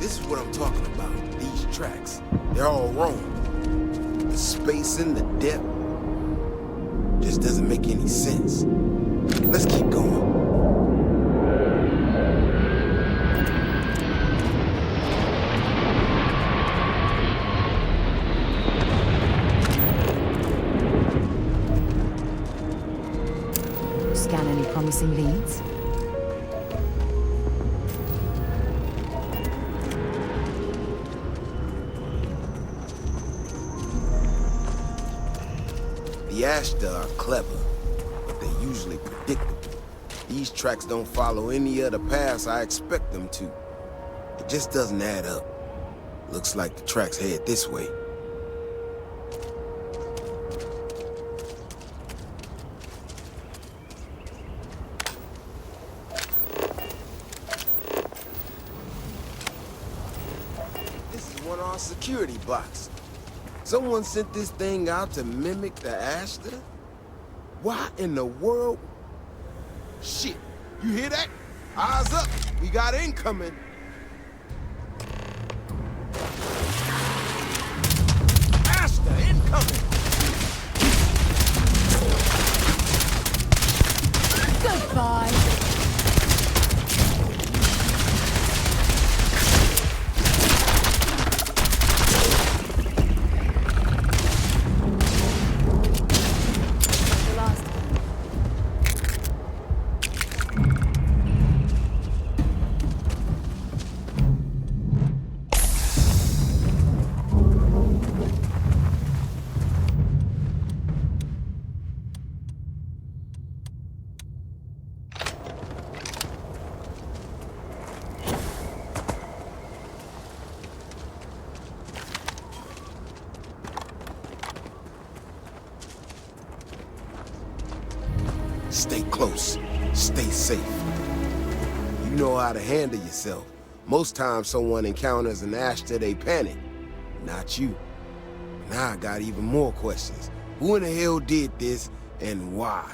This is what I'm talking about. These tracks. They're all wrong. The spacing, the depth, just doesn't make any sense. Let's keep going. Scan any promising leads? The Ashta are clever, but they're usually predictable. These tracks don't follow any other paths I expect them to. It just doesn't add up. Looks like the tracks head this way. This is one of our security boxes. Someone sent this thing out to mimic the Ashta? Why in the world? Shit, you hear that? Eyes up, we got incoming. Ashta incoming! Goodbye! Stay close. Stay safe. You know how to handle yourself. Most times someone encounters an Ashta, they panic. Not you. Now I got even more questions. Who in the hell did this, and why?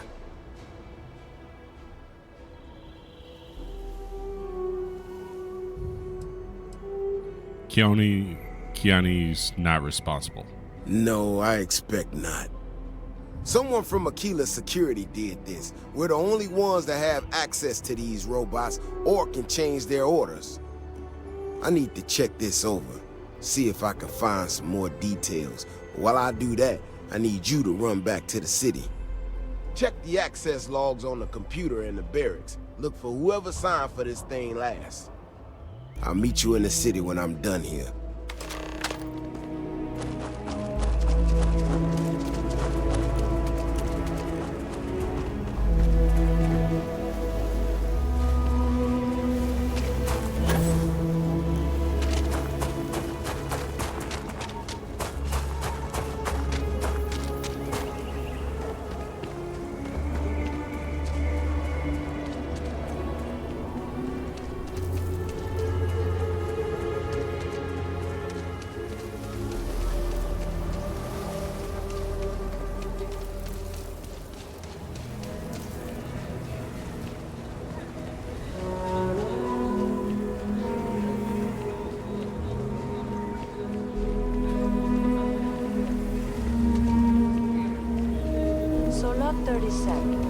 Kiani's not responsible. No, I expect not. Someone from Aquila Security did this. We're the only ones that have access to these robots or can change their orders. I need to check this over, see if I can find some more details. But while I do that, I need you to run back to the city. Check the access logs on the computer in the barracks. Look for whoever signed for this thing last. I'll meet you in the city when I'm done here. Solo 30 seconds.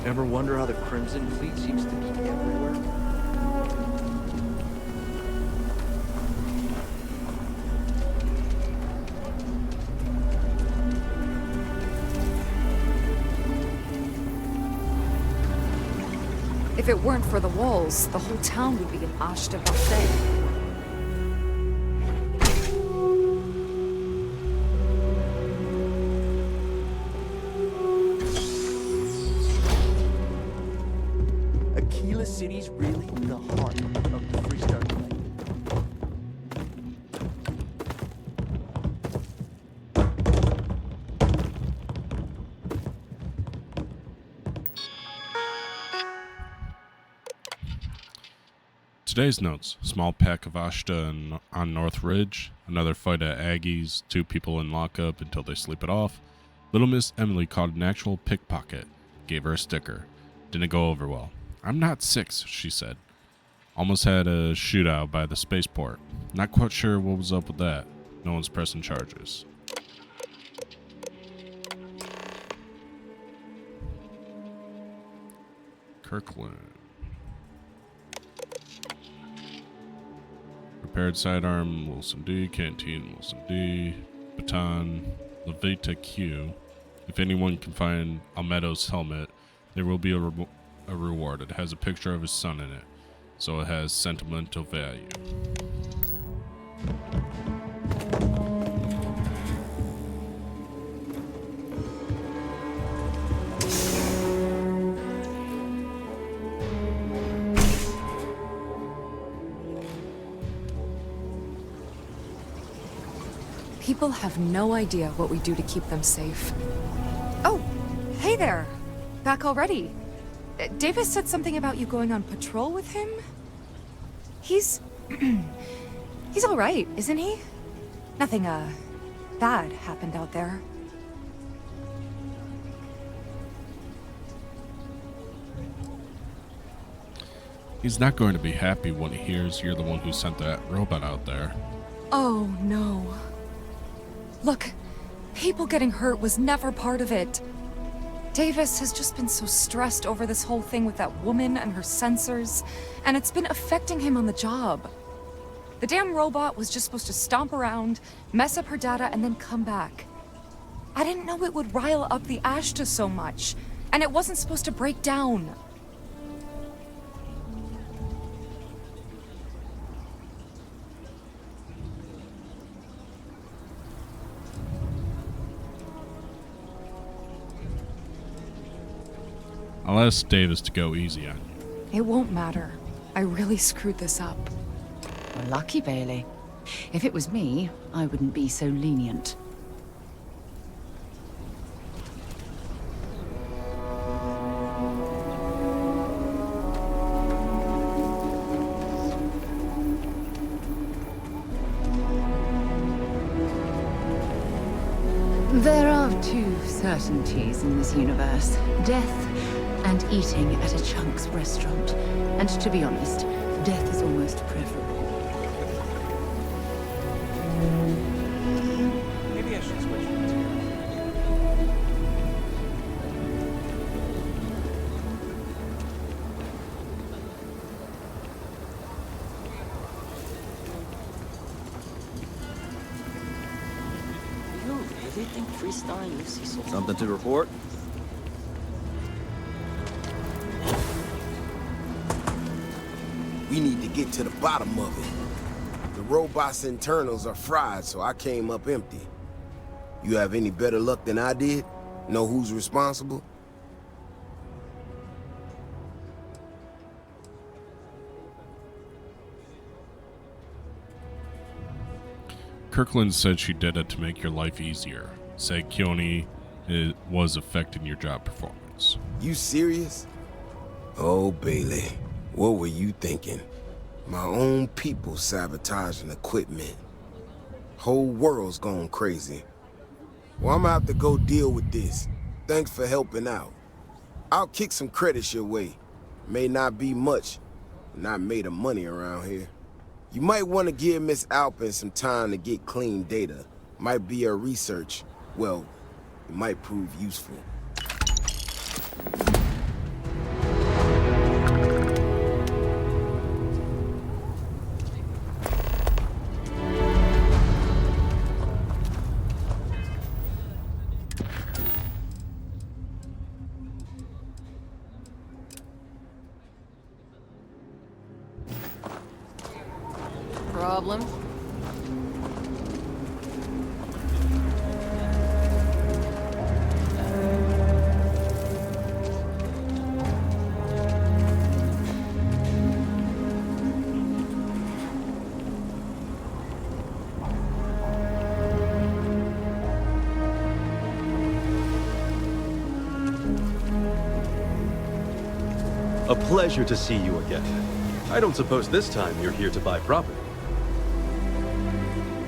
Ever wonder how the Crimson Fleet seems to be everywhere? If it weren't for the walls, the whole town would be an Ashta buffet. Aquila City's really the heart of the Freestyle Clan. Today's notes: small pack of Ashta on North Ridge, another fight at Aggie's, 2 people in lockup until they sleep it off. Little Miss Emily caught an actual pickpocket, gave her a sticker. Didn't go over well. I'm not 6, she said. Almost had a shootout by the spaceport. Not quite sure what was up with that. No one's pressing charges. Kirkland. Repaired sidearm, Wilson D. Canteen, Wilson D. Baton, Levita Q. If anyone can find Almedo's helmet, there will be a reward. It has a picture of his son in it, so it has sentimental value. People have no idea what we do to keep them safe. Oh, hey there. Back already. Davis said something about you going on patrol with him? He's... he's all right, isn't he? Nothing, bad happened out there. He's not going to be happy when he hears you're the one who sent that robot out there. Oh, no. Look, people getting hurt was never part of it. Davis has just been so stressed over this whole thing with that woman and her sensors, and it's been affecting him on the job. The damn robot was just supposed to stomp around, mess up her data, and then come back. I didn't know it would rile up the Ashta so much, and it wasn't supposed to break down. I'll ask Davis to go easy on you. It won't matter. I really screwed this up. Well, lucky, Bailey. If it was me, I wouldn't be so lenient. There are 2 certainties in this universe. Death and eating at a Chunks restaurant. And to be honest, death is almost preferable. Maybe I should switch it. You really think freestyling this is so... Something to report? We need to get to the bottom of it. The robot's internals are fried, so I came up empty. You have any better luck than I did? Know who's responsible? Kirkland said she did it to make your life easier. Said Keone was affecting your job performance. You serious? Oh, Bailey, what were you thinking? My own people sabotaging equipment. Whole world's gone crazy. Well, I'm gonna have to go deal with this. Thanks for helping out. I'll kick some credits your way. May not be much, not made of money around here. You might want to give Miss Alpin some time to get clean data. Might be her research. Well, it might prove useful. Problem? A pleasure to see you again. I don't suppose this time you're here to buy property.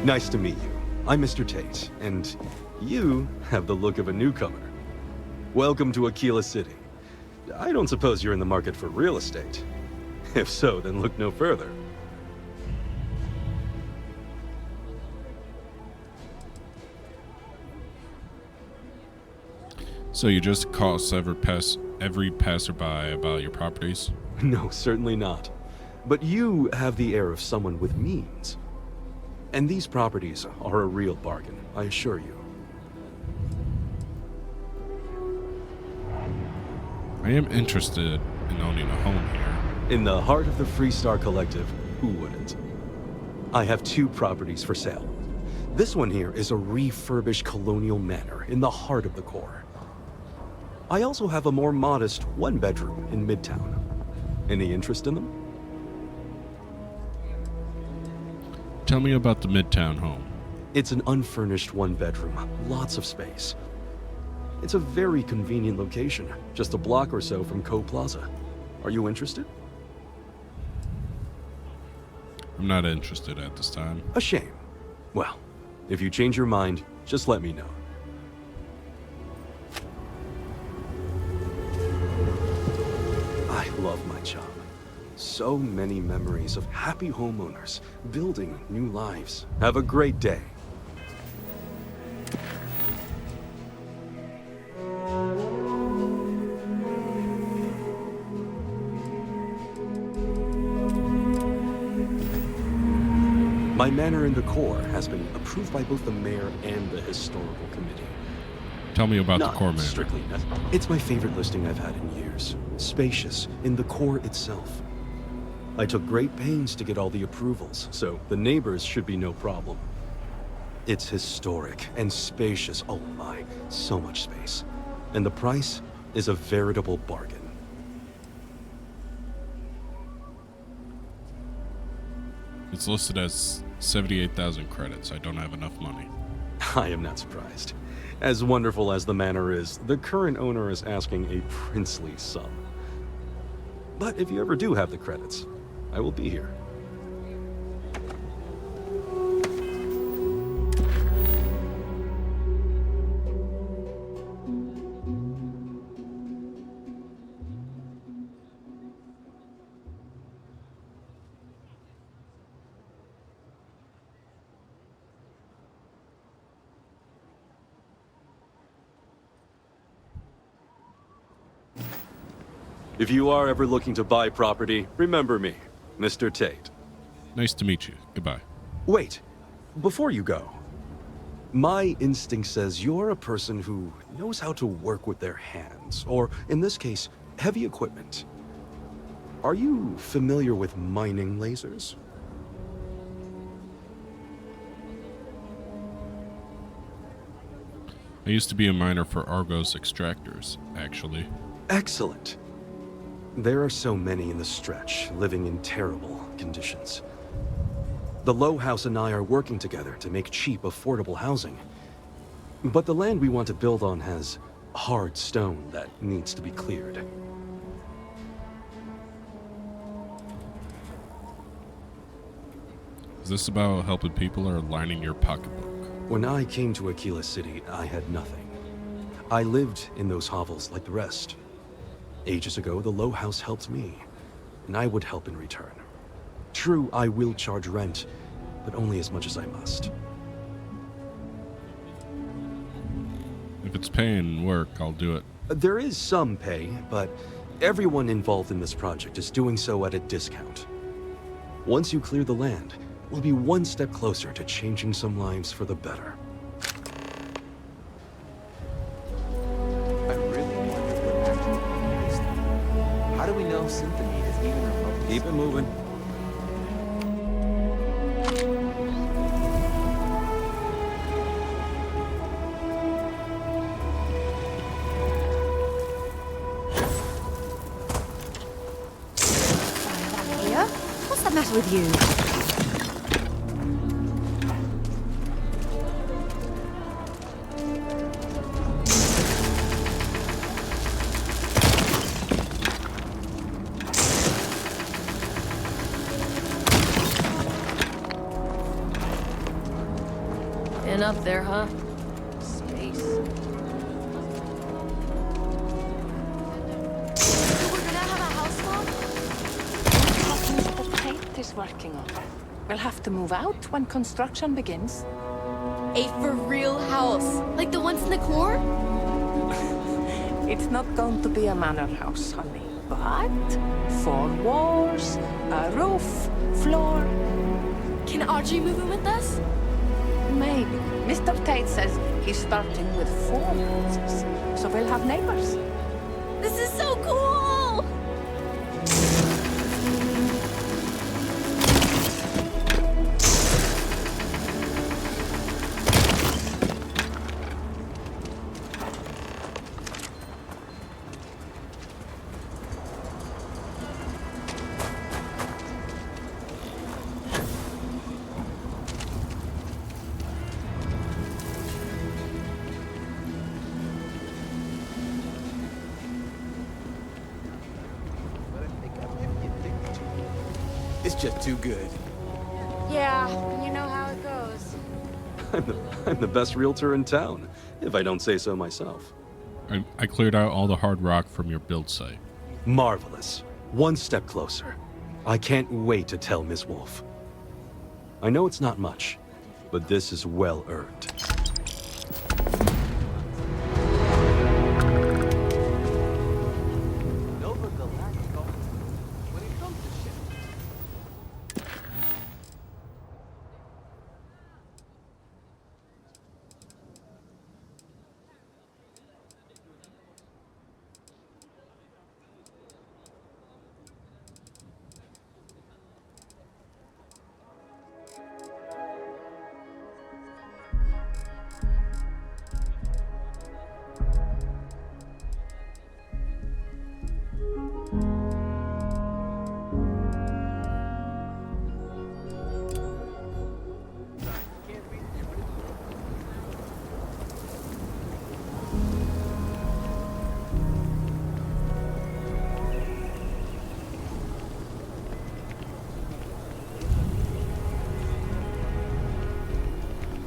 Nice to meet you. I'm Mr. Tate, and you have the look of a newcomer. Welcome to Aquila City. I don't suppose you're in the market for real estate. If so, then look no further. So you just cost every passerby about your properties? No, certainly not. But you have the air of someone with means. And these properties are a real bargain, I assure you. I am interested in owning a home here. In the heart of the Freestar Collective, who wouldn't? I have 2 properties for sale. This one here is a refurbished colonial manor in the heart of the core. I also have a more modest 1-bedroom in Midtown. Any interest in them? Tell me about the Midtown home. It's an unfurnished 1-bedroom, lots of space. It's a very convenient location, just a block or so from Co Plaza. Are you interested? I'm not interested at this time. A shame. Well, if you change your mind, just let me know. I love my job. So many memories of happy homeowners building new lives. Have a great day. My manor in the core has been approved by both the mayor and the historical committee. Tell me about Not the core manor. strictly. It's my favorite listing I've had in years. Spacious in the core itself. I took great pains to get all the approvals, so the neighbors should be no problem. It's historic and spacious. Oh my, so much space. And the price is a veritable bargain. It's listed as 78,000 credits. I don't have enough money. I am not surprised. As wonderful as the manor is, the current owner is asking a princely sum. But if you ever do have the credits, I will be here. If you are ever looking to buy property, remember me, Mr. Tate. Nice to meet you. Goodbye. Wait, before you go, my instinct says you're a person who knows how to work with their hands, or in this case, heavy equipment. Are you familiar with mining lasers? I used to be a miner for Argos extractors, actually. Excellent. There are so many in the stretch, living in terrible conditions. The Low House and I are working together to make cheap, affordable housing. But the land we want to build on has hard stone that needs to be cleared. Is this about helping people or lining your pocketbook? When I came to Aquila City, I had nothing. I lived in those hovels like the rest. Ages ago, the Low House helped me, and I would help in return. True, I will charge rent, but only as much as I must. If it's paying work, I'll do it. There is some pay, but everyone involved in this project is doing so at a discount. Once you clear the land, we'll be one step closer to changing some lives for the better. I really wonder what actually behind this thing. How do we know Synthamine is even remotely? Keep it moving. Here? What's the matter with you? Been up there, huh? Space. We're gonna have a house, Mom? Captain's potato is working on. We'll have to move out when construction begins. A for real house, like the ones in the core? It's not going to be a manor house, honey. But 4 walls, a roof, floor. Can Audrey move in with us? Maybe. Mr. Tate says he's starting with 4 houses, so we'll have neighbors. This is so cool! It's just too good. Yeah, you know how it goes. I'm the best realtor in town, if I don't say so myself. I cleared out all the hard rock from your build site. Marvelous. One step closer. I can't wait to tell Miss Wolf. I know it's not much, but this is well earned. Nova Galactica. When it comes to shit.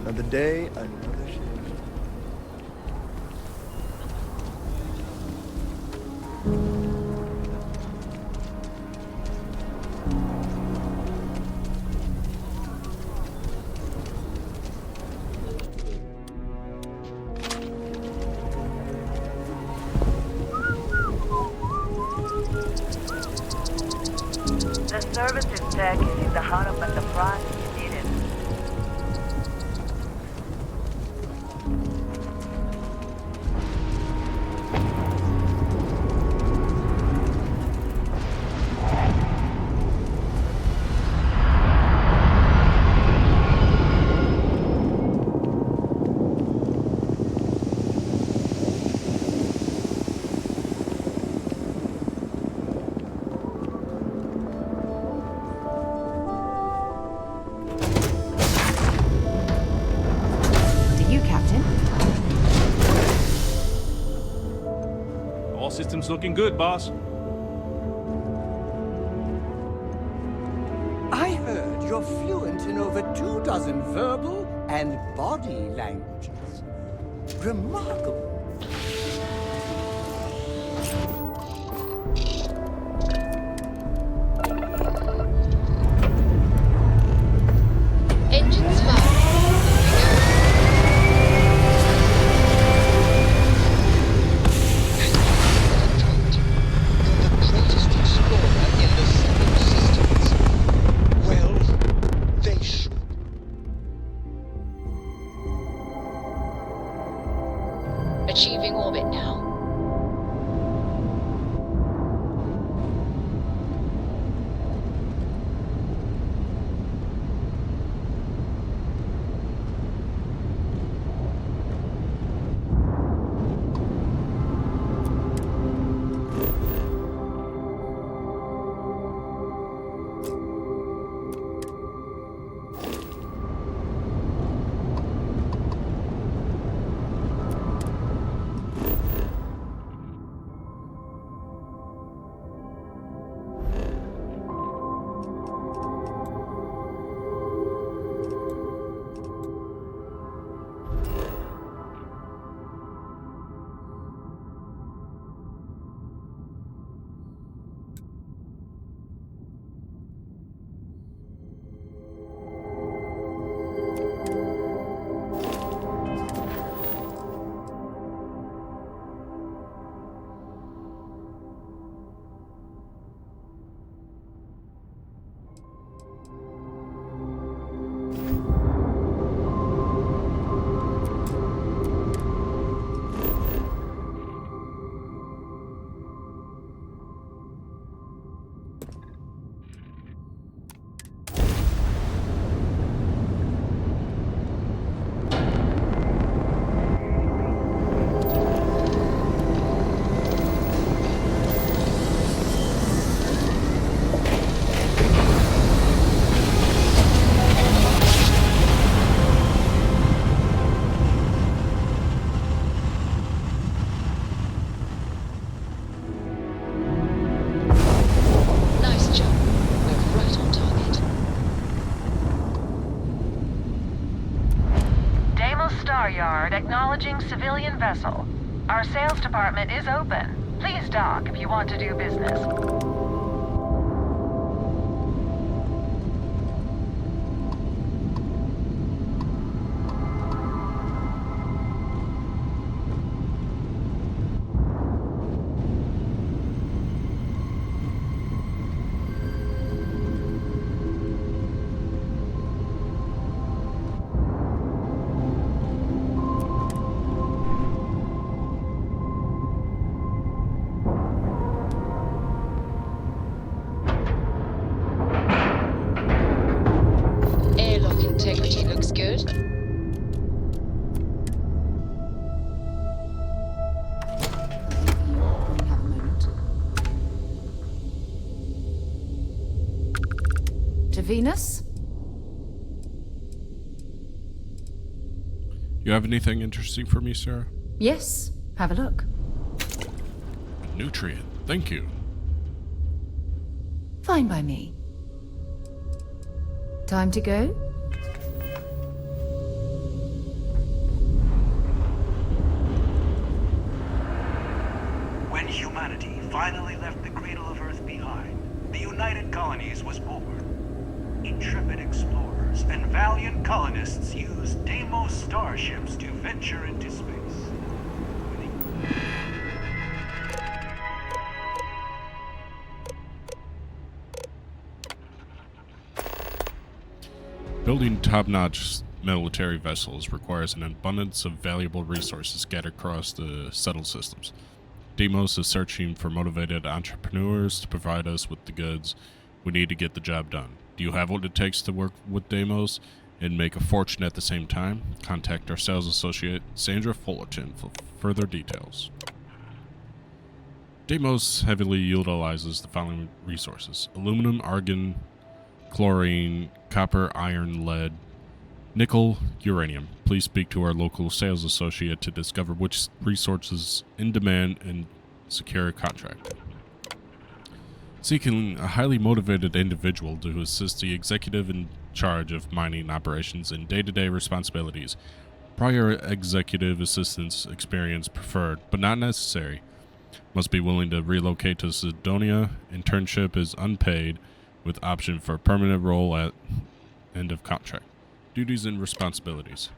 Another day, another shift. The services tech is in the heart of Enterprise. You need it. To you, Captain. All systems looking good, boss. I heard you're fluent in over 24 verbal and body languages. Remarkable. Engines fire. You're the greatest explorer in the seven systems. Well, they should. Achieving orbit now. Deimos Star Yard acknowledging civilian vessel. Our sales department is open. Please dock if you want to do business. Airlock integrity looks good. We have a moment. To Venus? You have anything interesting for me, sir? Yes. Have a look. A nutrient. Thank you. Fine by me. Time to go? When humanity finally left the cradle of Earth behind, the United Colonies was born. Intrepid explorers and valiant colonists used Deimos starships to venture into space. Building top-notch military vessels requires an abundance of valuable resources scattered across the settled systems. Deimos is searching for motivated entrepreneurs to provide us with the goods we need to get the job done. Do you have what it takes to work with Deimos and make a fortune at the same time? Contact our sales associate, Sandra Fullerton, for further details. Deimos heavily utilizes the following resources: aluminum, argon, chlorine, copper, iron, lead, nickel, uranium. Please speak to our local sales associate to discover which resources in demand and secure a contract. Seeking a highly motivated individual to assist the executive in charge of mining operations and day-to-day responsibilities. Prior executive assistance experience preferred, but not necessary. Must be willing to relocate to Sidonia. Internship is unpaid, with option for a permanent role at end of contract. Duties and responsibilities: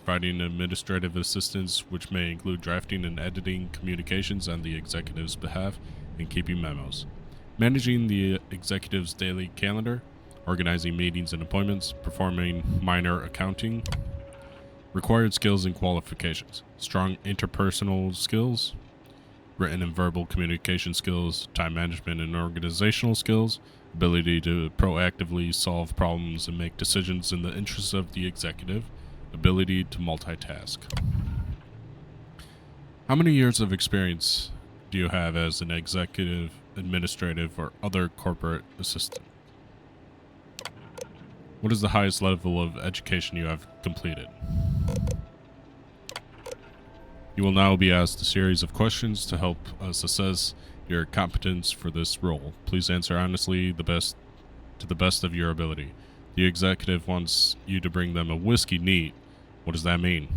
providing administrative assistance, which may include drafting and editing communications on the executive's behalf and keeping memos. Managing the executive's daily calendar, organizing meetings and appointments, performing minor accounting. Required skills and qualifications: strong interpersonal skills, written and verbal communication skills, time management and organizational skills, ability to proactively solve problems and make decisions in the interests of the executive, ability to multitask. How many years of experience do you have as an executive, administrative, or other corporate assistant? What is the highest level of education you have completed? You will now be asked a series of questions to help us assess your competence for this role. Please answer honestly, to the best of your ability. The executive wants you to bring them a whiskey neat. What does that mean?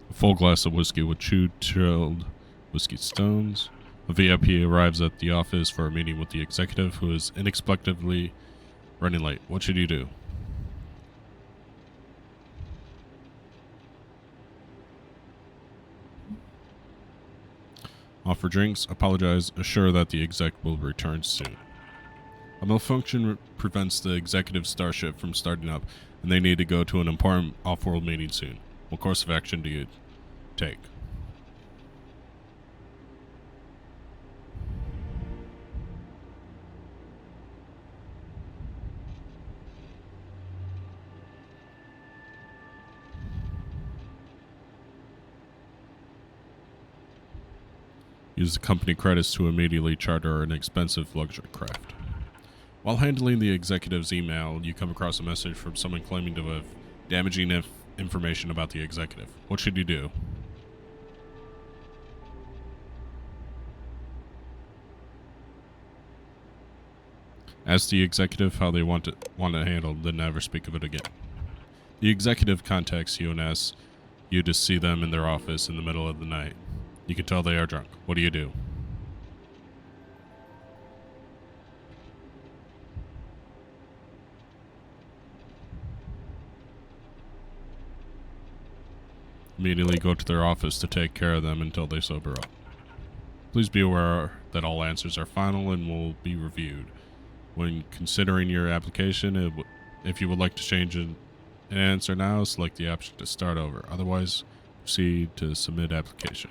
A full glass of whiskey with chilled whiskey stones. A VIP arrives at the office for a meeting with the executive, who is inexplicably running late. What should you do? Offer drinks, apologize, assure that the exec will return soon. A malfunction prevents the executive starship from starting up, and they need to go to an important off-world meeting soon. What course of action do you take? Use the company credits to immediately charter an expensive luxury craft. While handling the executive's email, you come across a message from someone claiming to have damaging information about the executive. What should you do? Ask the executive how they want it handled, then never speak of it again. The executive contacts you and asks you to see them in their office in the middle of the night. You can tell they are drunk. What do you do? Immediately go to their office to take care of them until they sober up. Please be aware that all answers are final and will be reviewed. When considering your application, if you would like to change an answer now, select the option to start over. Otherwise, proceed to submit application.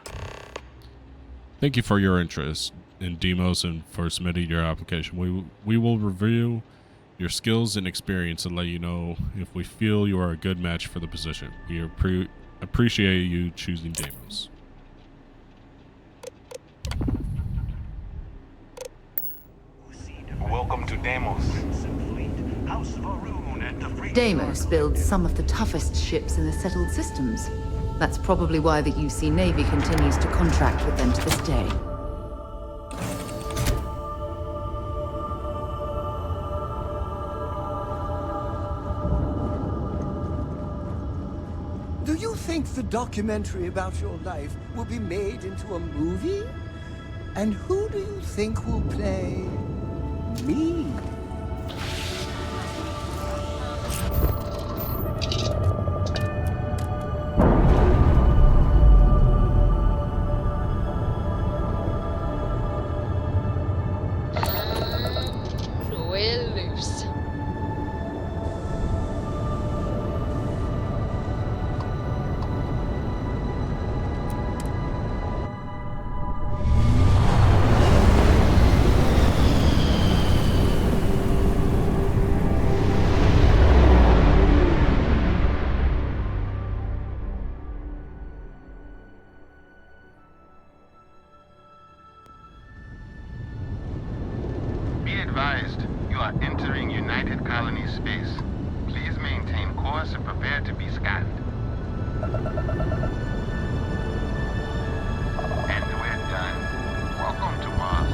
Thank you for your interest in Demos and for submitting your application. We will review your skills and experience and let you know if we feel you are a good match for the position. We appreciate you choosing Demos. Welcome to Demos. Deimos builds some of the toughest ships in the settled systems. That's probably why the UC Navy continues to contract with them to this day. Do you think the documentary about your life will be made into a movie? And who do you think will play me? We're loose. Be advised, you are entering United Colony space. Please maintain course and prepare to be scanned. And we're done. Welcome to Mars.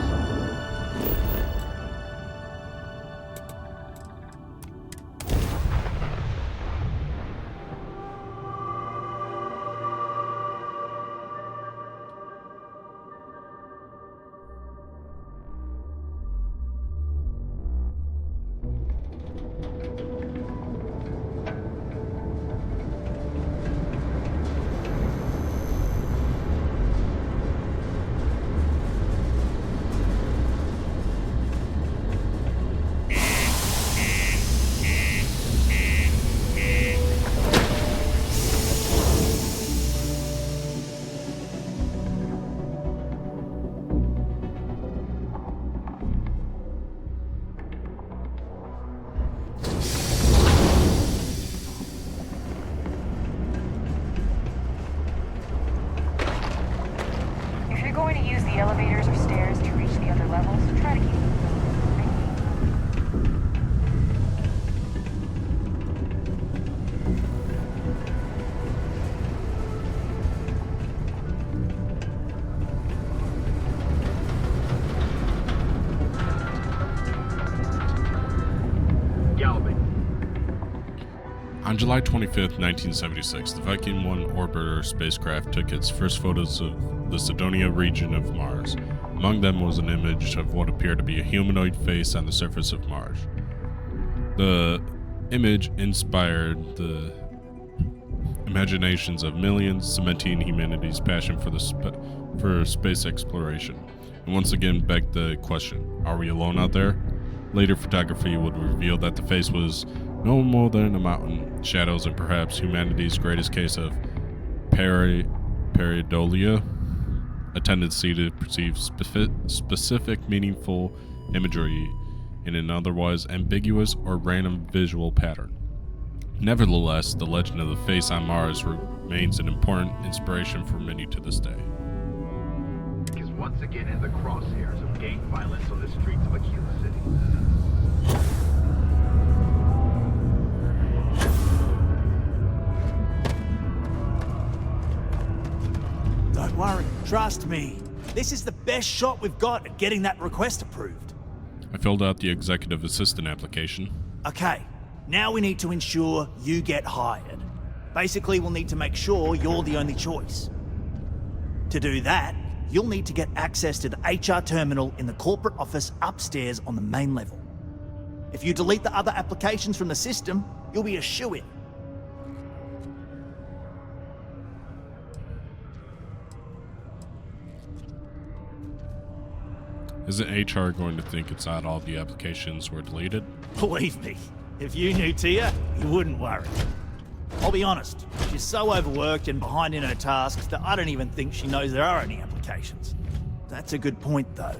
If you're going to use the elevators or stairs to reach the other levels, try to keep them moving. On July 25th, 1976, the Viking 1 orbiter spacecraft took its first photos of the Cydonia region of Mars. Among them was an image of what appeared to be a humanoid face on the surface of Mars. The image inspired the imaginations of millions, cementing humanity's passion for space exploration, and once again begged the question, are we alone out there? Later photography would reveal that the face was no more than a mountain, shadows, and perhaps humanity's greatest case of pareidolia, a tendency to perceive specific meaningful imagery in an otherwise ambiguous or random visual pattern. Nevertheless, the legend of the face on Mars remains an important inspiration for many to this day. Is once again in the crosshairs of gang violence on the streets of Aquila City. Don't worry, trust me. This is the best shot we've got at getting that request approved. I filled out the executive assistant application. Okay, now we need to ensure you get hired. Basically, we'll need to make sure you're the only choice. To do that, you'll need to get access to the HR terminal in the corporate office upstairs on the main level. If you delete the other applications from the system, you'll be a shoo-in. Isn't HR going to think it's odd all the applications were deleted? Believe me, if you knew Tia, you wouldn't worry. I'll be honest, she's so overworked and behind in her tasks that I don't even think she knows there are any applications. That's a good point, though.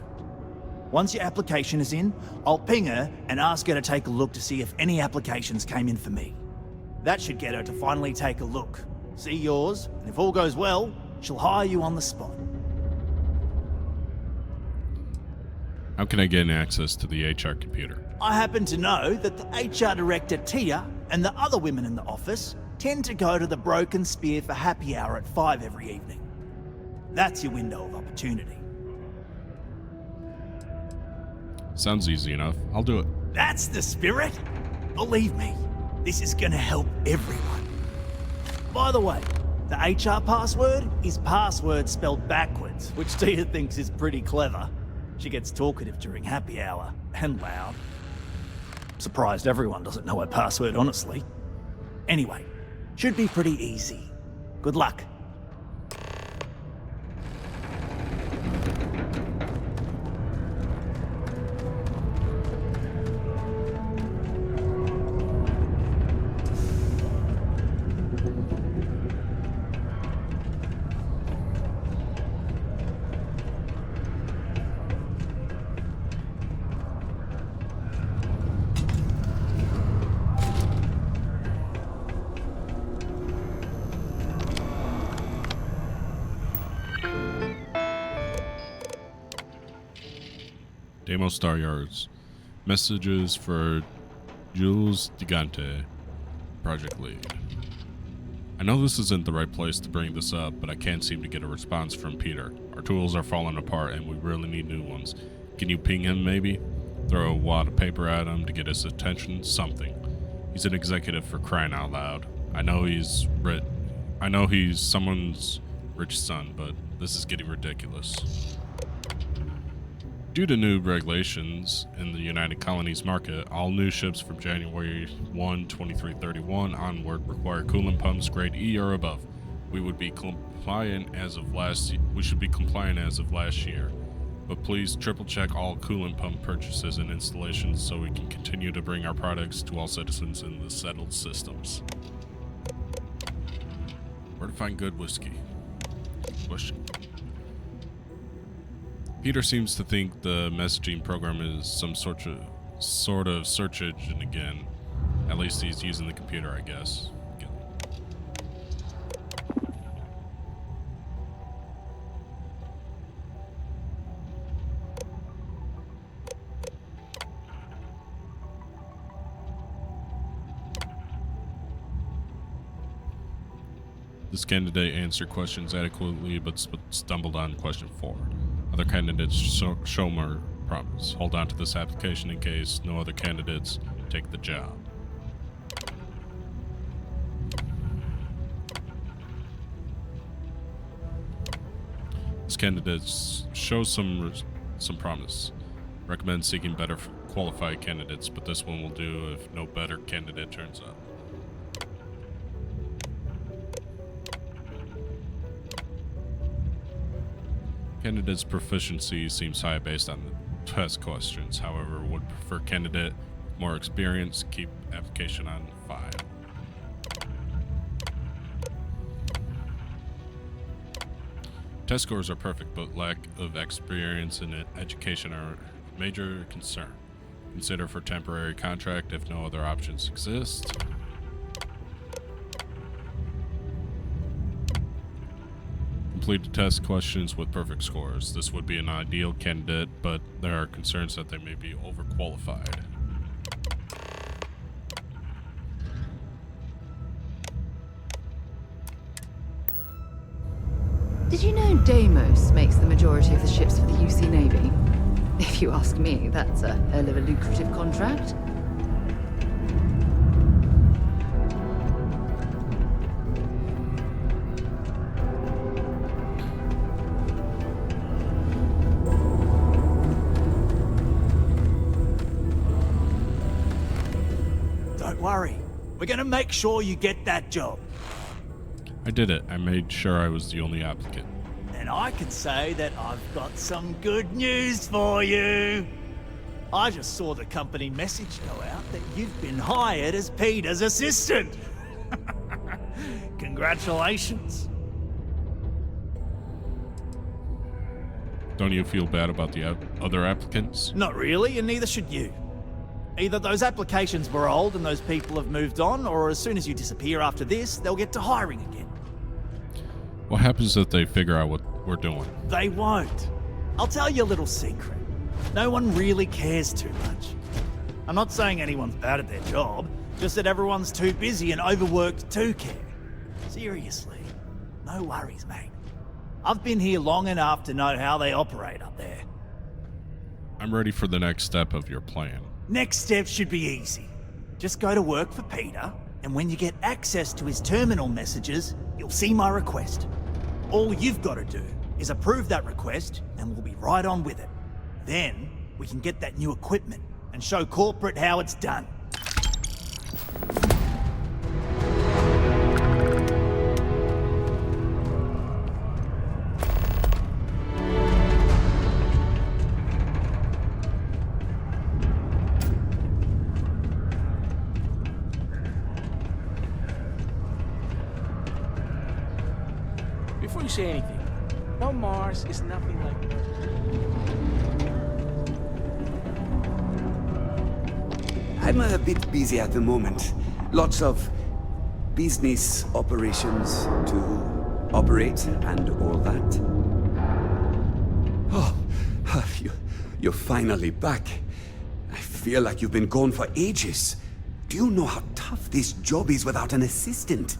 Once your application is in, I'll ping her and ask her to take a look to see if any applications came in for me. That should get her to finally take a look, see yours, and if all goes well, she'll hire you on the spot. How can I gain access to the HR computer? I happen to know that the HR director, Tia, and the other women in the office tend to go to the Broken Spear for happy hour at 5 every evening. That's your window of opportunity. Sounds easy enough. I'll do it. That's the spirit? Believe me, this is gonna help everyone. By the way, the HR password is password spelled backwards, which Tia thinks is pretty clever. She gets talkative during happy hour, and loud. Surprised everyone doesn't know her password, honestly. Anyway, should be pretty easy. Good luck. Demo Star Yards. Messages for Jules Gigante, project lead. I know this isn't the right place to bring this up, but I can't seem to get a response from Peter. Our tools are falling apart and we really need new ones. Can you ping him maybe? Throw a wad of paper at him to get his attention? Something. He's an executive, for crying out loud. I know he's someone's rich son, but this is getting ridiculous. Due to new regulations in the United Colonies market, all new ships from January 1, 2331 onward require coolant pumps grade E or above. We should be compliant as of last year, but please triple check all coolant pump purchases and installations so we can continue to bring our products to all citizens in the settled systems. Where to find good whiskey? Question. Peter seems to think the messaging program is some sort of search engine again. At least he's using the computer, I guess. This candidate answered questions adequately, but stumbled on question 4. Other candidates show more promise. Hold on to this application in case no other candidates take the job. This candidate shows some promise. Recommend seeking better qualified candidates, but this one will do if no better candidate turns up. Candidate's proficiency seems high based on the test questions. However, would prefer candidate with more experience. Keep application on file. Test scores are perfect, but lack of experience and education are a major concern. Consider for temporary contract if no other options exist. Complete the test questions with perfect scores. This would be an ideal candidate, but there are concerns that they may be overqualified. Did you know Deimos makes the majority of the ships for the UC Navy? If you ask me, that's a hell of a lucrative contract. Don't worry. We're gonna make sure you get that job. I did it. I made sure I was the only applicant. And I can say that I've got some good news for you. I just saw the company message go out that you've been hired as Peter's assistant. Congratulations. Don't you feel bad about the other applicants? Not really, and neither should you. Either those applications were old and those people have moved on, or as soon as you disappear after this, they'll get to hiring again. What happens if they figure out what we're doing? They won't. I'll tell you a little secret. No one really cares too much. I'm not saying anyone's bad at their job, just that everyone's too busy and overworked to care. Seriously, no worries, mate. I've been here long enough to know how they operate up there. I'm ready for the next step of your plan. Next step should be easy. Just go to work for Peter, and when you get access to his terminal messages, you'll see my request. All you've got to do is approve that request, and we'll be right on with it. Then, we can get that new equipment and show corporate how it's done. Before you say anything, no, Mars is nothing like I'm a bit busy at the moment. Lots of business operations to operate and all that. Oh, you're finally back. I feel like you've been gone for ages. Do you know how tough this job is without an assistant?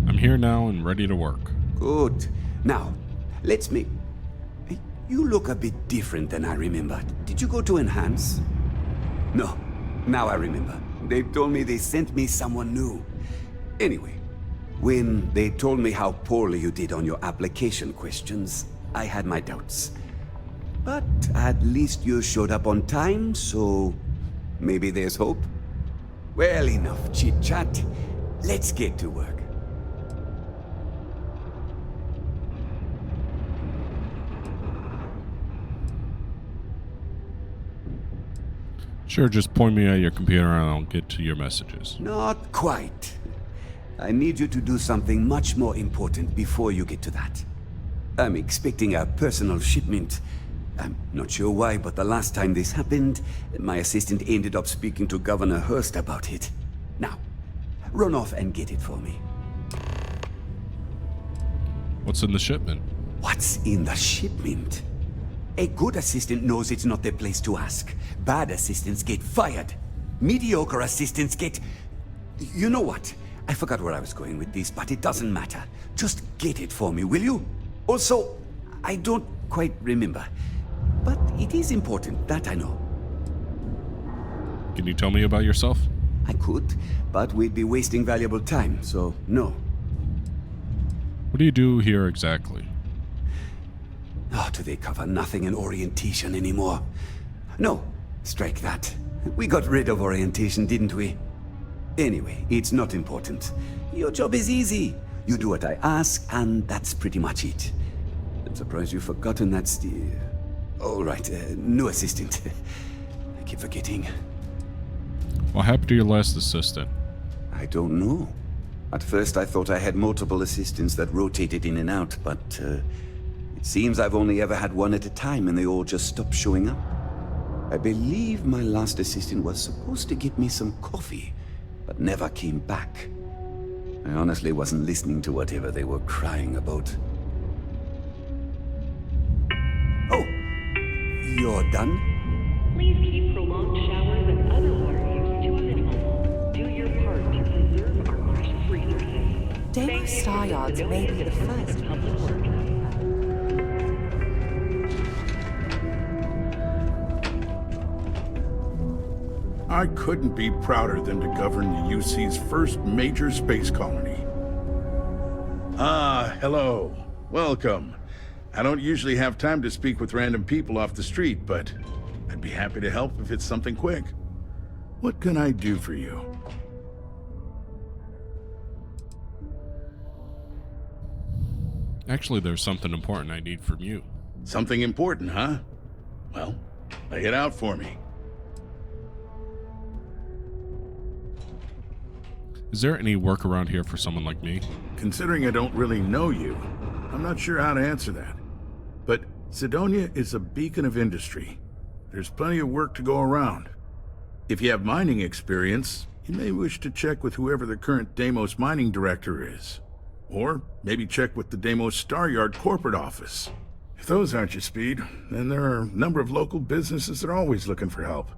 I'm here now and ready to work. Good. Now, let's make... You look a bit different than I remembered. Did you go to Enhance? No. Now I remember. They told me they sent me someone new. Anyway, when they told me how poorly you did on your application questions, I had my doubts. But at least you showed up on time, so maybe there's hope. Well, enough chit-chat. Let's get to work. Sure, just point me at your computer and I'll get to your messages. Not quite. I need you to do something much more important before you get to that. I'm expecting a personal shipment. I'm not sure why, but the last time this happened, my assistant ended up speaking to Governor Hurst about it. Now, run off and get it for me. What's in the shipment? What's in the shipment? A good assistant knows it's not their place to ask. Bad assistants get fired. Mediocre assistants get... You know what? I forgot where I was going with this, but it doesn't matter. Just get it for me, will you? Also, I don't quite remember. But it is important, that I know. Can you tell me about yourself? I could, but we'd be wasting valuable time, so no. What do you do here exactly? Oh, do they cover nothing in orientation anymore? No, strike that. We got rid of orientation, didn't we? Anyway, it's not important. Your job is easy. You do what I ask, and that's pretty much it. I'm surprised you've forgotten that's the... All right, new assistant. I keep forgetting. What happened to your last assistant? I don't know. At first I thought I had multiple assistants that rotated in and out, but it seems I've only ever had one at a time and they all just stopped showing up. I believe my last assistant was supposed to get me some coffee, but never came back. I honestly wasn't listening to whatever they were crying about. Oh, you're done? Please keep prolonged showers and other water use to a minimum. Do your part to preserve Deimos Star Yards may be the first of the world. I couldn't be prouder than to govern the UC's first major space colony. Ah, hello. Welcome. I don't usually have time to speak with random people off the street, but I'd be happy to help if it's something quick. What can I do for you? Actually, there's something important I need from you. Something important, huh? Well, lay it out for me. Is there any work around here for someone like me? Considering I don't really know you, I'm not sure how to answer that. But Cydonia is a beacon of industry. There's plenty of work to go around. If you have mining experience, you may wish to check with whoever the current Deimos mining director is. Or maybe check with the Deimos Star Yard corporate office. If those aren't your speed, then there are a number of local businesses that are always looking for help.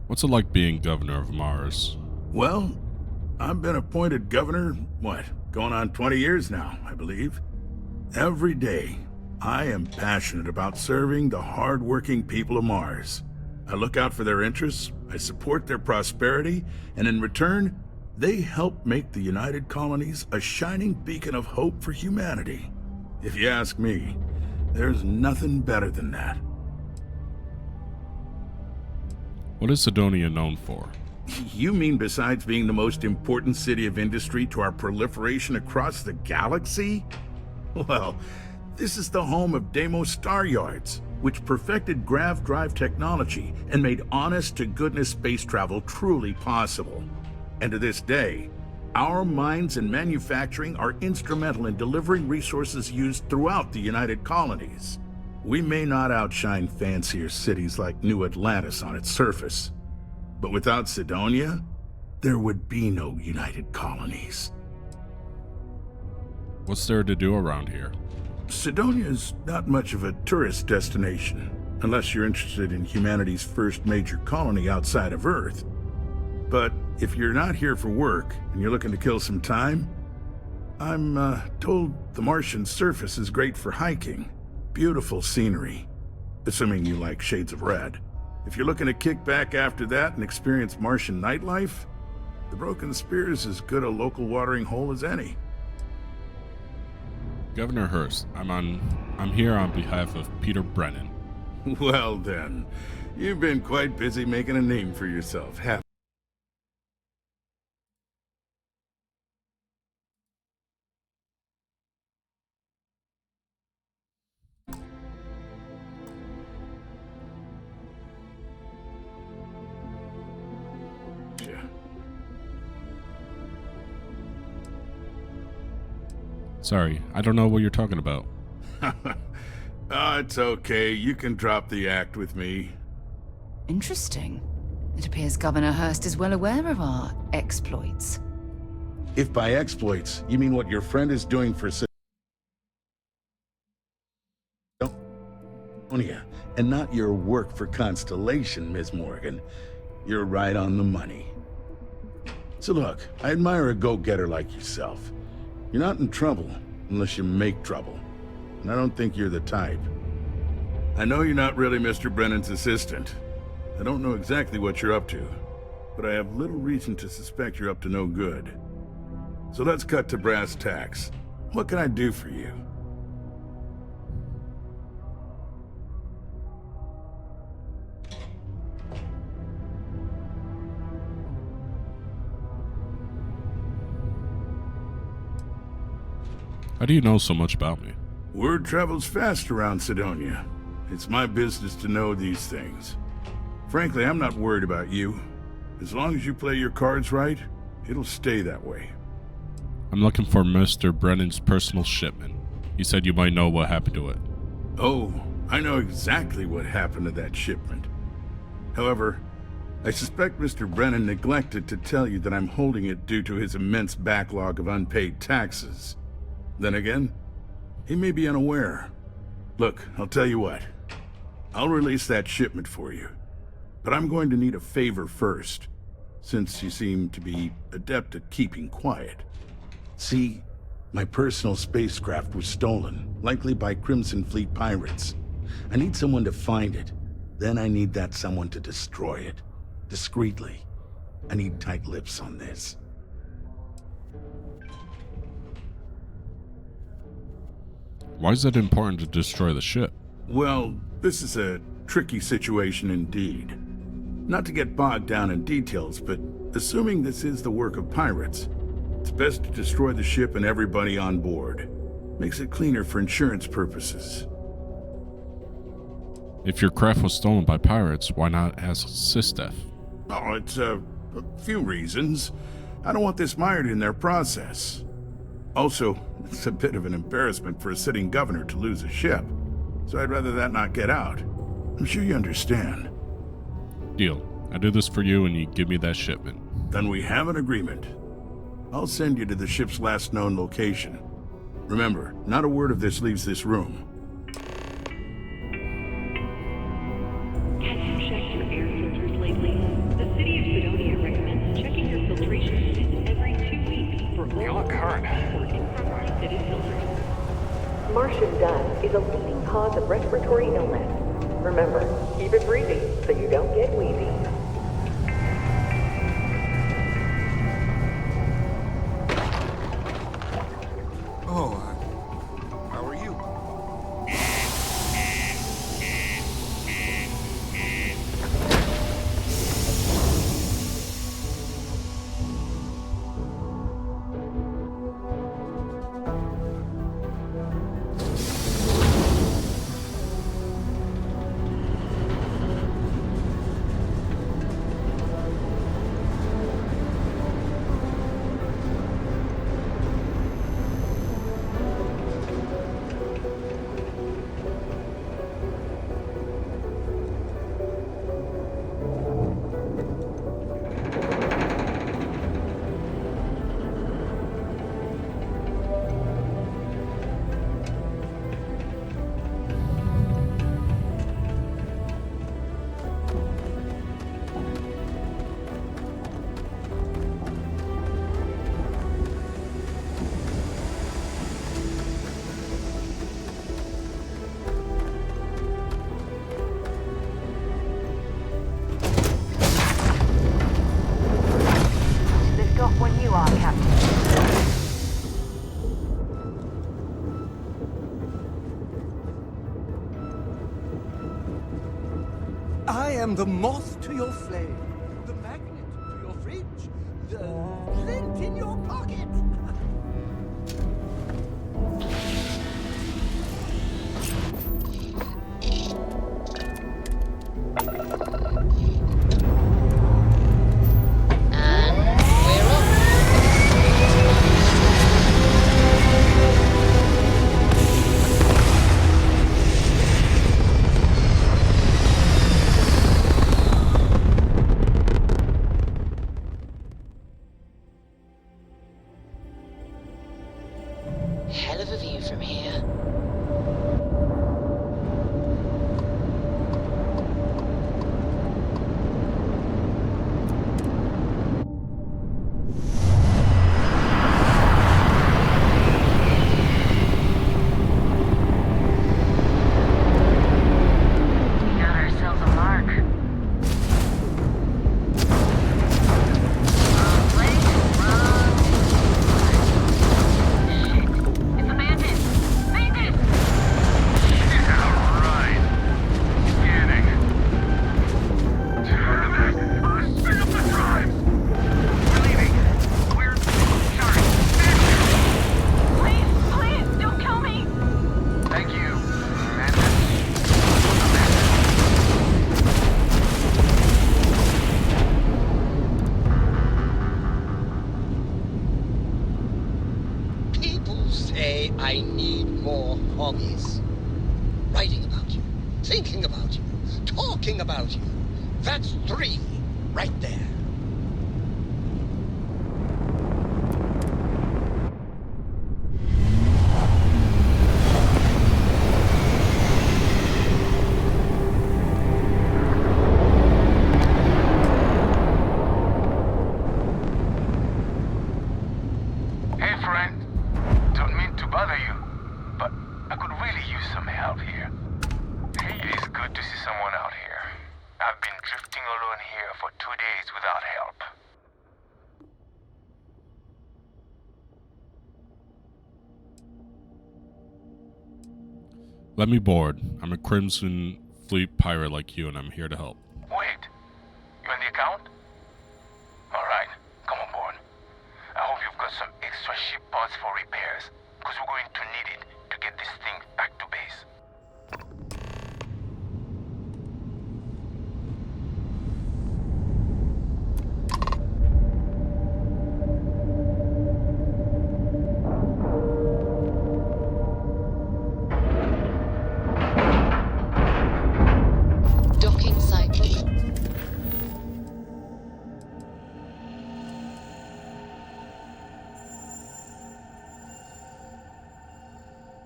What's it like being governor of Mars? Well, I've been appointed governor, going on 20 years now, I believe. Every day, I am passionate about serving the hard-working people of Mars. I look out for their interests, I support their prosperity, and in return, they help make the United Colonies a shining beacon of hope for humanity. If you ask me, there's nothing better than that. What is Cydonia known for? You mean besides being the most important city of industry to our proliferation across the galaxy? Well, this is the home of Deimos Star Yards, which perfected grav drive technology and made honest-to-goodness space travel truly possible. And to this day, our mines and manufacturing are instrumental in delivering resources used throughout the United Colonies. We may not outshine fancier cities like New Atlantis on its surface, but without Cydonia, there would be no United Colonies. What's there to do around here? Cydonia's not much of a tourist destination, unless you're interested in humanity's first major colony outside of Earth. But if you're not here for work, and you're looking to kill some time, I'm told the Martian surface is great for hiking. Beautiful scenery, assuming you like shades of red. If you're looking to kick back after that and experience Martian nightlife, the Broken Spear is as good a local watering hole as any. Governor Hurst, I'm here on behalf of Peter Brennan. Well then, you've been quite busy making a name for yourself, haven't you? Sorry, I don't know what you're talking about. Oh, it's okay. You can drop the act with me. Interesting. It appears Governor Hurst is well aware of our exploits. If by exploits, you mean what your friend is doing for Cydonia, and not your work for Constellation, Ms. Morgan, you're right on the money. So look, I admire a go-getter like yourself. You're not in trouble unless you make trouble. And I don't think you're the type. I know you're not really Mr. Brennan's assistant. I don't know exactly what you're up to, but I have little reason to suspect you're up to no good. So let's cut to brass tacks. What can I do for you? How do you know so much about me? Word travels fast around Cydonia. It's my business to know these things. Frankly, I'm not worried about you. As long as you play your cards right, it'll stay that way. I'm looking for Mr. Brennan's personal shipment. You said you might know what happened to it. Oh, I know exactly what happened to that shipment. However, I suspect Mr. Brennan neglected to tell you that I'm holding it due to his immense backlog of unpaid taxes. Then again, he may be unaware. Look, I'll tell you what. I'll release that shipment for you. But I'm going to need a favor first. since you seem to be adept at keeping quiet. See, my personal spacecraft was stolen, likely by Crimson Fleet pirates. I need someone to find it. Then I need that someone to destroy it. Discreetly. I need tight lips on this. Why is it important to destroy the ship? Well, this is a tricky situation indeed. Not to get bogged down in details, but assuming this is the work of pirates, it's best to destroy the ship and everybody on board. Makes it cleaner for insurance purposes. If your craft was stolen by pirates, why not ask Sistef? Oh, it's a few reasons. I don't want this mired in their process. Also, it's a bit of an embarrassment for a sitting governor to lose a ship, so I'd rather that not get out. I'm sure you understand. Deal. I do this for you and you give me that shipment. Then we have an agreement. I'll send you to the ship's last known location. Remember, not a word of this leaves this room. Have you checked your air filters lately? The city of Sidonia recommends checking your filtration units every 2 weeks for all or infrared filters. Martian dust is a leading cause of respiratory illness. Remember, keep it breezy so you don't get wheezy. Oh, how are you? When you are, Captain. I am the moth to your flame, the magnet to your fridge, the lint in your pocket. Hell of a view from here. I need more hobbies. Writing about you, thinking about you, talking about you. That's 3 right there. drifting alone here for 2 days without help. Let me board. I'm a Crimson Fleet pirate like you, and I'm here to help. Wait, you on the account? Alright, come on board. I hope you've got some extra ship parts for repairs, because we're going to need it to get this thing back to base. Docking site.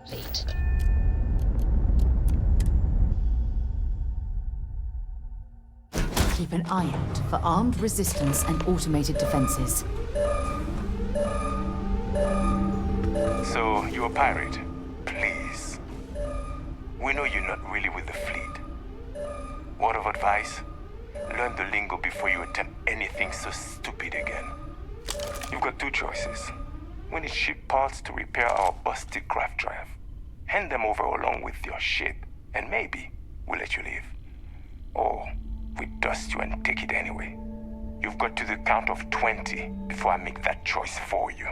Late. Keep an eye out for armed resistance and automated defenses. So, you're a pirate? Please. We know you're not really with the fleet. Word of advice? Learn the lingo before you attempt anything so stupid again. You've got two choices. We need ship parts to repair our busted craft drive. Hand them over along with your ship, and maybe we'll let you leave. Or we dust you and take it anyway. You've got to the count of 20 before I make that choice for you.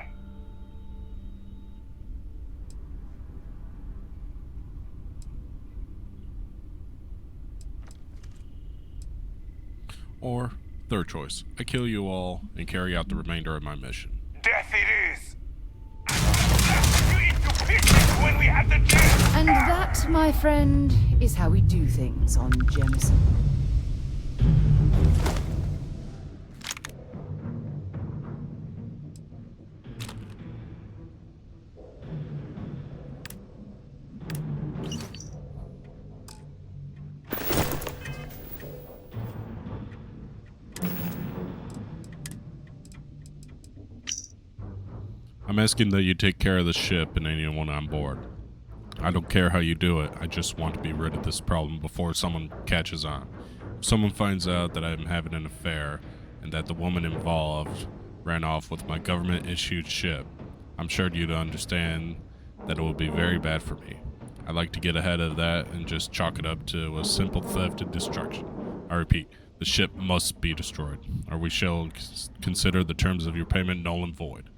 Or, third choice, I kill you all and carry out the remainder of my mission. Death it is! You need to pitch it when we have the chance! And that, my friend, is how we do things on Jemison. I'm asking that you take care of the ship and anyone on board. I don't care how you do it, I just want to be rid of this problem before someone catches on. If someone finds out that I'm having an affair and that the woman involved ran off with my government-issued ship, I'm sure you'd understand that it will be very bad for me. I'd like to get ahead of that and just chalk it up to a simple theft and destruction. I repeat, the ship must be destroyed, or we shall consider the terms of your payment null and void.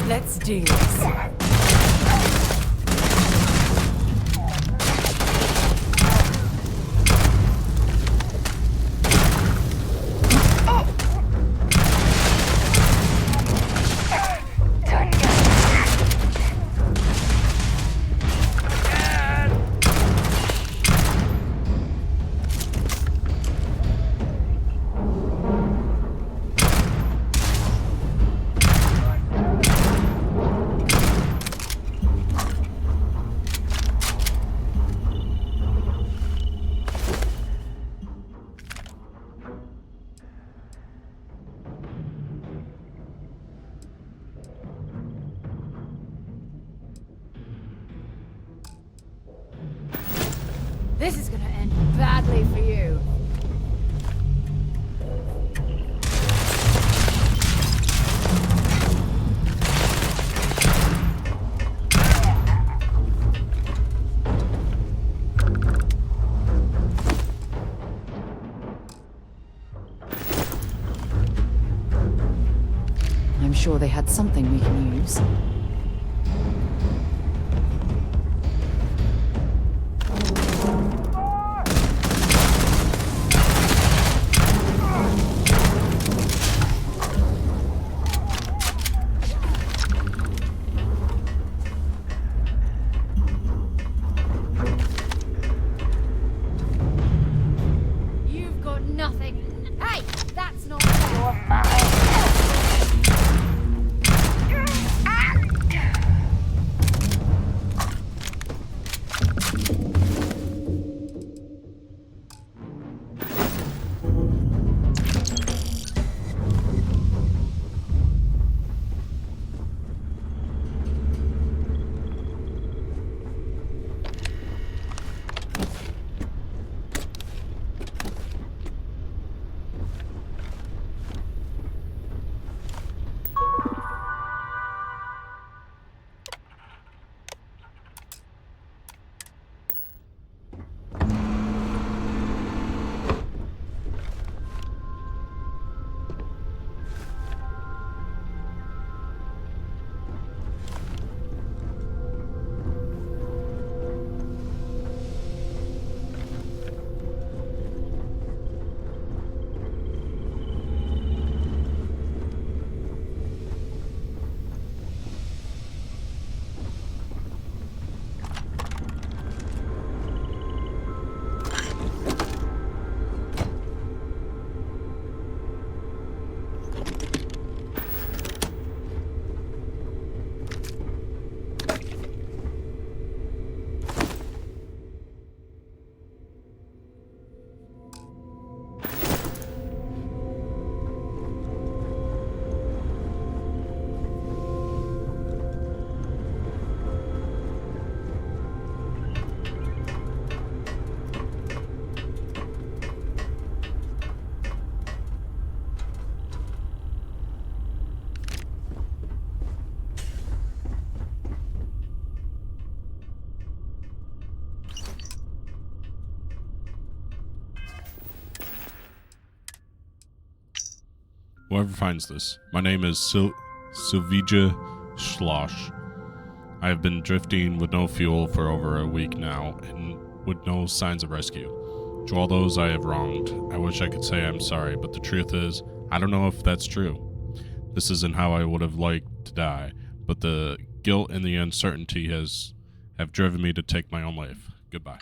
Let's do this. This is gonna end badly for you. I'm sure they had something we can use. You've got nothing. Hey, that's not your fault. Whoever finds this, my name is Sylvija Schloss. I have been drifting with no fuel for over a week now, and with no signs of rescue. To all those I have wronged, I wish I could say I'm sorry, but the truth is, I don't know if that's true. This isn't how I would have liked to die, but the guilt and the uncertainty have driven me to take my own life. Goodbye.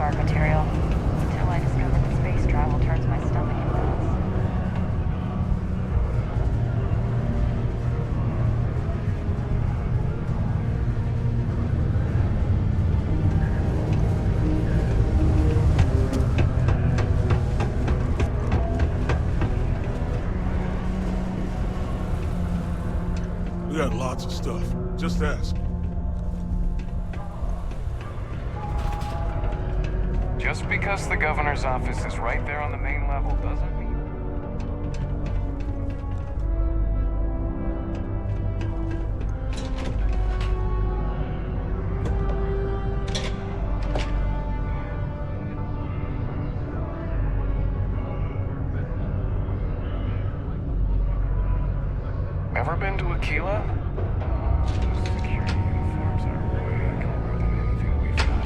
guard material. Until I discover that space travel turns my stomach into knots. We got lots of stuff. Just ask. Just because the governor's office is right there on the main level doesn't mean... Ever been to Aquila? Those security uniforms are way cooler than anything we've got.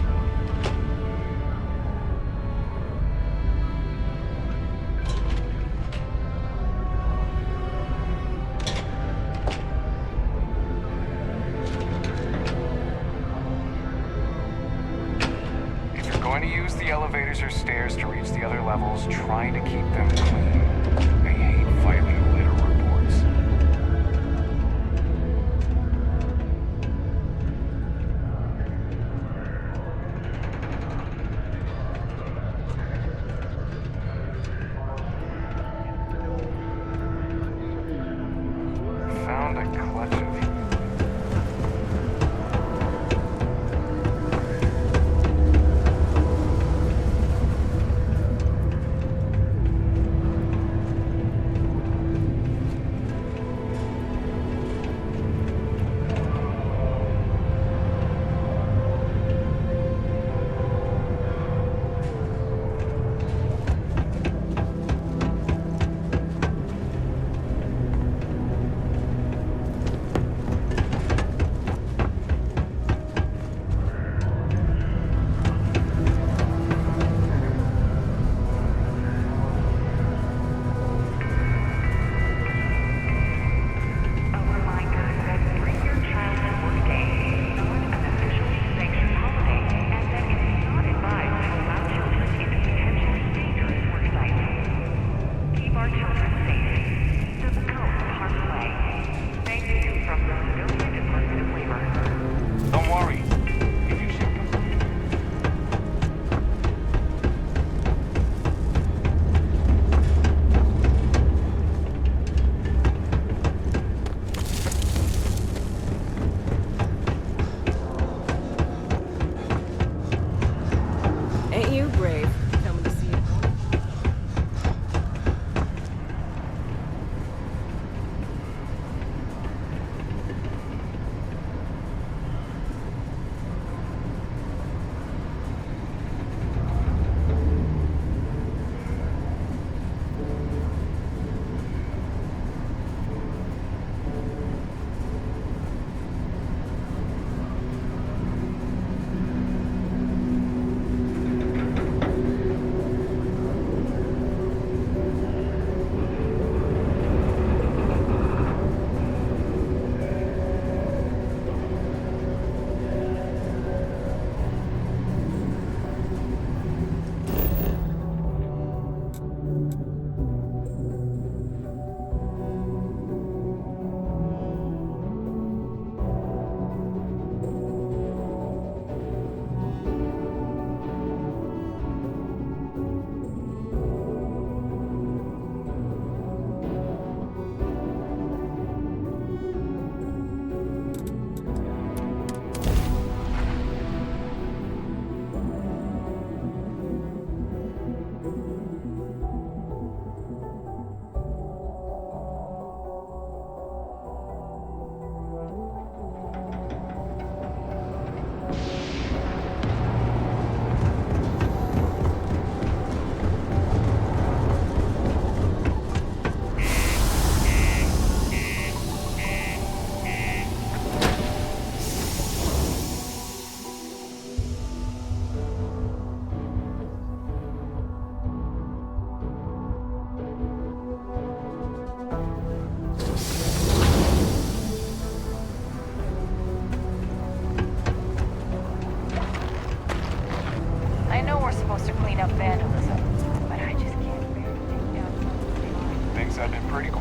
If you're going to use the elevators or stairs to reach the other levels, try to keep them clean. They hate filing litter reports. Found a clutch of...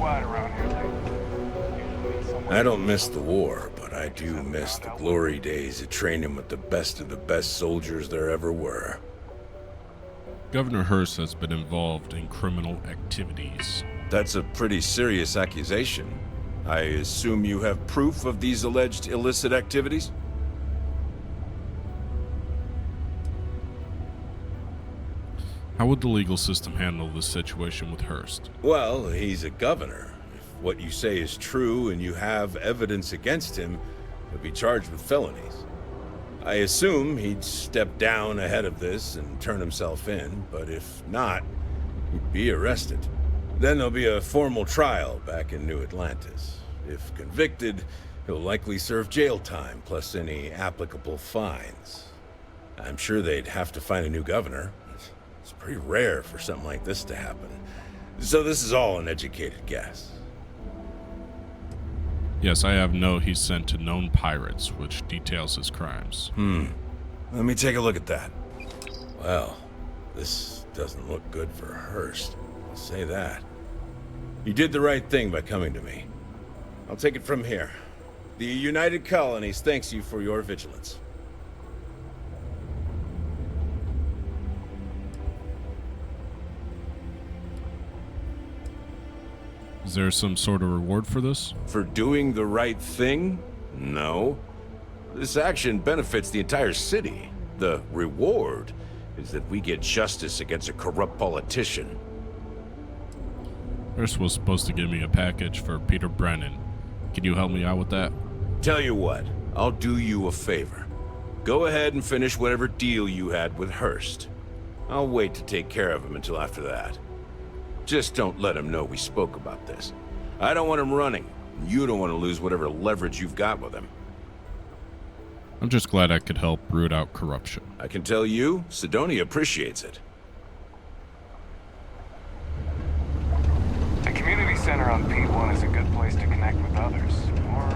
quiet around here lately. I don't miss the war, but I do miss the glory days of training with the best of the best soldiers there ever were. Governor Hurst has been involved in criminal activities. That's a pretty serious accusation. I assume you have proof of these alleged illicit activities? How would the legal system handle this situation with Hurst? Well, he's a governor. If what you say is true and you have evidence against him, he'll be charged with felonies. I assume he'd step down ahead of this and turn himself in, but if not, he'd be arrested. Then there'll be a formal trial back in New Atlantis. If convicted, he'll likely serve jail time plus any applicable fines. I'm sure they'd have to find a new governor. It's pretty rare for something like this to happen. So this is all an educated guess. Yes, I have note he's sent to known pirates, which details his crimes. Let me take a look at that. Well, this doesn't look good for Hurst. I'll say that. You did the right thing by coming to me. I'll take it from here. The United Colonies thanks you for your vigilance. Is there some sort of reward for this? For doing the right thing? No. This action benefits the entire city. The reward is that we get justice against a corrupt politician. Hurst was supposed to give me a package for Peter Brennan. Can you help me out with that? Tell you what, I'll do you a favor. Go ahead and finish whatever deal you had with Hurst. I'll wait to take care of him until after that. Just don't let him know we spoke about this. I don't want him running. You don't want to lose whatever leverage you've got with him. I'm just glad I could help root out corruption. I can tell you, Sidonia appreciates it. The community center on P1 is a good place to connect with others, or